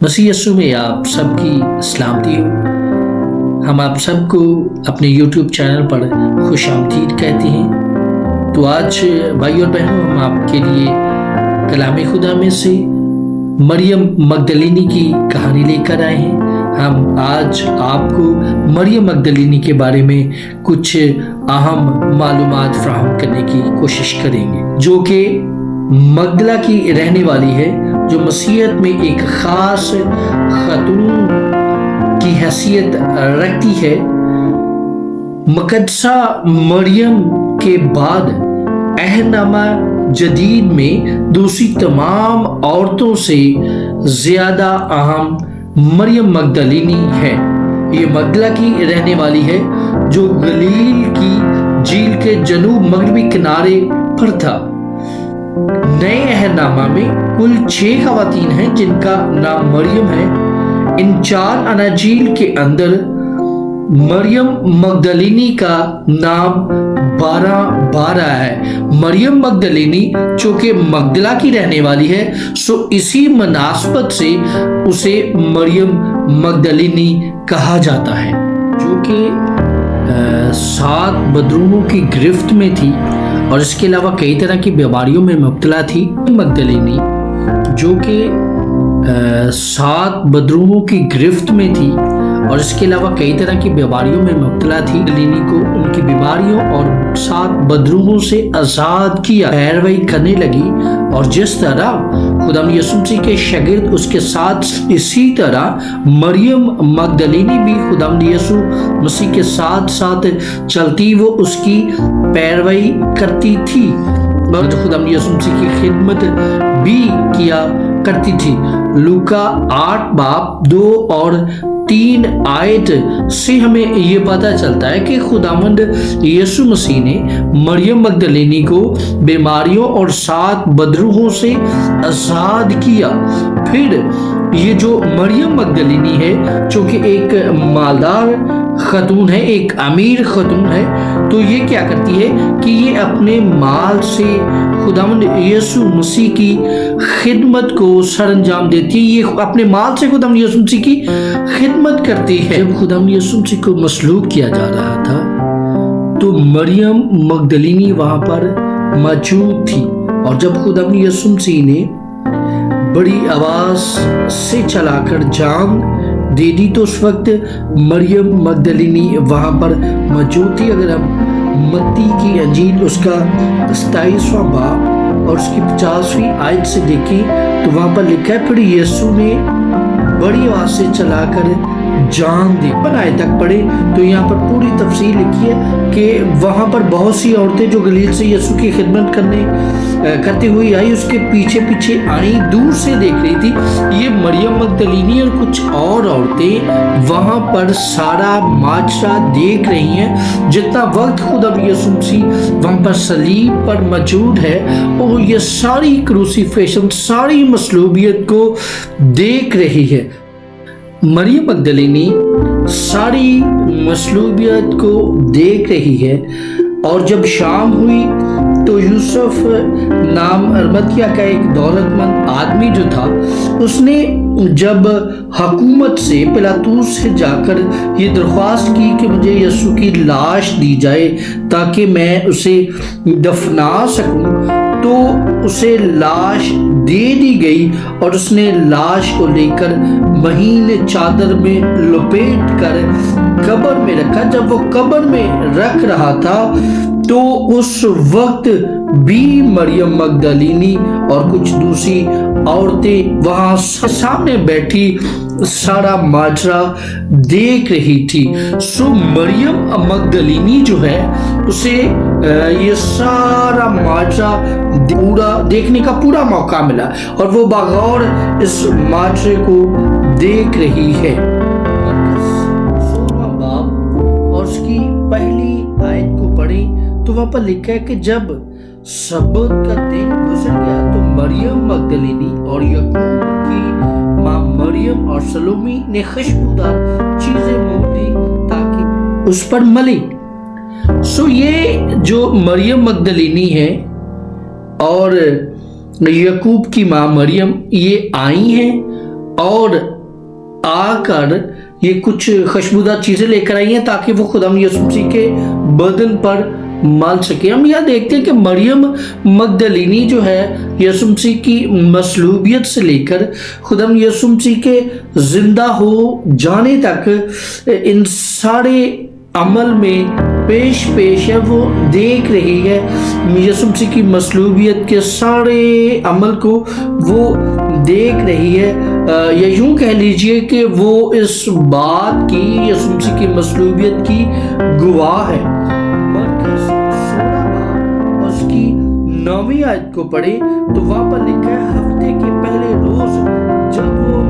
मसीह यीशु में आप सबकी सलामती हो। हम आप सबको अपने YouTube चैनल पर खुश आमदीद कहते हैं। तो आज भाई और बहनों, हम आपके लिए कलाम खुदा में से मरियम मगदलीनी की कहानी लेकर आए हैं। हम आज आपको मरियम मगदलीनी के बारे में कुछ अहम मालूमात फराहम करने की कोशिश करेंगे, जो कि मगदला की रहने वाली है, जो मसीहत में एक खास खातून की हैसियत रखती है। मुकद्दसा मरियम के बाद अहदनामा जदीद में दूसरी तमाम औरतों से ज्यादा अहम मरियम मगदलीनी है। ये मगदला की रहने वाली है, जो गलील की झील के जनूब मगरबी किनारे पर था। नए अहदनामा में कुल 6 खवातीन हैं जिनका नाम मरियम है। इन 4 अनाजील के अंदर मरियम मगदलीनी का नाम 12 है। मरियम मगदलीनी जो कि मगदला की रहने वाली है, सो इसी मुनासबत से उसे मरियम मगदलीनी कहा जाता है, जो कि 7 बदरूहों की गिरफ्त में थी और इसके अलावा कई तरह की बीमारियों में मुब्तला थी। मगदलीनी जो कि 7 बदरूहों की गिरफ्त में थी और इसके अलावा कई तरह की बीमारियों में मुब्तला थी, मगदलीनी को उनकी बीमारियों और 7 बदरूहों से आज़ाद किया, पैरवी करने लगी। और जिस तरह खुदा यीशु मसीह के शागिर्द उसके साथ, इसी तरह मरियम मगदलीनी भी खुदा यीशु मसीह के साथ साथ चलती, वो उसकी पैरवी करती थी और खुदा यीशु मसीह की खिदमत भी किया करती थी। लूका 8 बाब 2 और 3 आयत से हमें ये पता चलता है कि खुदावंद यीशु मसीह ने मरियम मगदलीनी को बीमारियों और 7 बदरूहों से आज़ाद किया। फिर ये जो मरियम मगदलीनी है, जो कि एक मालदार खातून है, एक अमीर खातून है, तो ये क्या करती है कि ये अपने माल से खुदावंद यीशु मसीह की खिदमत को सरअंजाम देती है। ये अपने माल से खुदावंद यीशु मसीह की खिदमत करती है। जब खुदावंद यीशु मसीह को मसलूब किया जा रहा था, तो मरियम मगदलीनी वहां पर मौजूद थी। और जब खुदावंद यीशु मसीह ने बड़ी आवाज से चलाकर जान दे दी, तो उस वक्त मरियम मगदलीनी वहां पर मौजूद थी। अगर हम मत्ती की अंजील उसका 27वां बाब और उसकी 50वीं आयत से देखें, तो वहां पर लिखा है, फिर यीशु ने बड़ी आवाज से चलाकर जान दी। आयत तक पढ़े तो यहाँ पर पूरी तफसील लिखी है कि वहां पर बहुत सी औरतें जो गलील से यीशु की खिदमत करते हुए आई, उसके पीछे पीछे आई, दूर से देख रही थी। ये मरियम मगदलीनी और कुछ और औरतें वहां पर सारा माजरा देख रही हैं। जितना वक्त खुदा यीशु मसीह वहां पर सलीब पर मौजूद है, और ये सारी क्रूसीफिक्शन, सारी मसलूबियत को देख रही है। मरियम मगदलीनी सारी मसलूबियत को देख रही है। और जब शाम हुई तो यूसुफ नाम अरमतिया का एक दौलतमंद आदमी जो था, उसने जब हुकूमत से पिलातूस से जाकर ये दरख्वास्त की कि मुझे यीशु की लाश दी जाए ताकि मैं उसे दफना सकूं, तो उसे लाश दे दी गई और उसने लाश को लेकर महीन चादर में लपेट कर कब्र में रखा। जब वो कब्र में रख रहा था, तो उस वक्त भी मरियम मगदलीनी और कुछ दूसरी औरतें वहां सामने बैठी सारा माजरा देख रही थी। सो मरियम मगदलीनी जो है, उसे ये सारा माजरा पूरा देखने का पूरा मौका मिला और वो बगौर इस माजरे को देख रही है। 16वां बाब और उसकी पहली आयत को पढ़े तो वहां पर लिखा है कि जब सबत का दिन गुजर गया, तो मरियम मगदलीनी और याकूब की मां मरियम और सलोमी ने खुशबूदार चीजें मोल दी ताकि उस पर मली। सो ये जो मरियम मगदलीनी है और याकूब की मां मरियम, ये आई हैं اور آकर یہ کچھ خوشبودار چیزیں لے کر آئی ہیں تاکہ وہ خدا یسوع مسیح کے بدن پر مال سکے. ہم یہاں دیکھتے ہیں کہ مریم مگدلینی جو ہے یسوع مسیح کی مصلوبیت سے لے کر خدا یسوع مسیح کے زندہ ہو جانے تک ان سارے عمل میں پیش ہے وہ دیکھ رہی ہے. یسوع مسیح کی مصلوبیت کے سارے عمل کو وہ دیکھ رہی ہے، یا یوں کہہ لیجئے کہ وہ اس بات کی یسوع مسیح کی مصلوبیت کی گواہ ہے. مرکز 16 اس کی 9ویں آیت کو پڑھیں تو وہاں پر لکھا ہے ہفتے کے پہلے روز جب وہ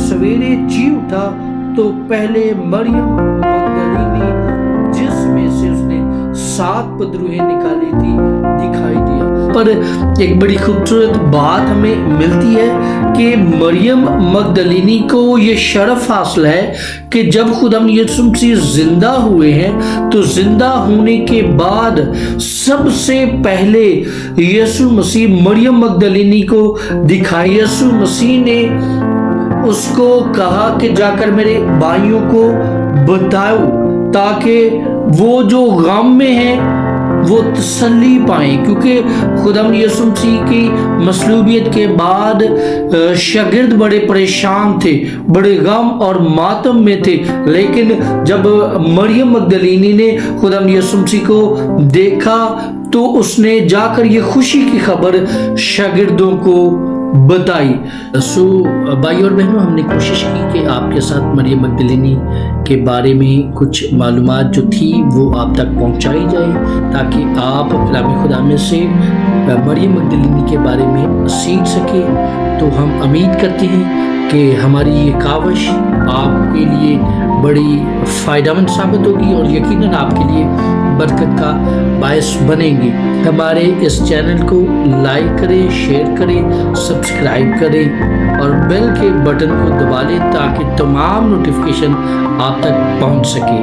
سویرے جی اٹھا تو پہلے مریم مگدلینی جس میں سے اس نے 7 بدروہیں نکالی تھی دکھائی دیا. پر ایک بڑی خوبصورت بات ہمیں ملتی ہے کہ مریم مگدلینی کو یہ شرف حاصل ہے کہ جب خدا یسوع مسیح زندہ ہوئے ہیں تو زندہ ہونے کے بعد سب سے پہلے یسوع مسیح مریم مگدلینی کو دکھائی. یسوع مسیح نے اس کو کہا کہ جا کر میرے بھائیوں کو بتاؤ تاکہ وہ جو غم میں ہیں وہ تسلی پائیں، کیونکہ خدا یسوع مسیح کی مصلوبیت کے بعد شاگرد بڑے پریشان تھے، بڑے غم اور ماتم میں تھے. لیکن جب مریم مگدلینی نے خدا یسوع مسیح کو دیکھا تو اس نے جا کر یہ خوشی کی خبر شاگردوں کو بتائی. بھائی اور بہنوں، ہم نے کوشش کی کہ آپ کے ساتھ مریم مگدلینی کے بارے میں کچھ معلومات جو تھی وہ آپ تک پہنچائی جائے تاکہ آپ کلام خدا میں سے مریم مگدلینی کے بارے میں سیکھ سکیں. تو ہم امید کرتے ہیں کہ ہماری یہ کاوش آپ کے لیے بڑی فائدہ مند ثابت ہوگی اور یقیناً آپ کے لیے برکت کا باعث بنیں گی. ہمارے اس چینل کو لائک کریں، شیئر کریں، سبسکرائب کریں اور بیل کے بٹن کو دبا لیں تاکہ تمام نوٹیفیکیشن آپ تک پہنچ سکے.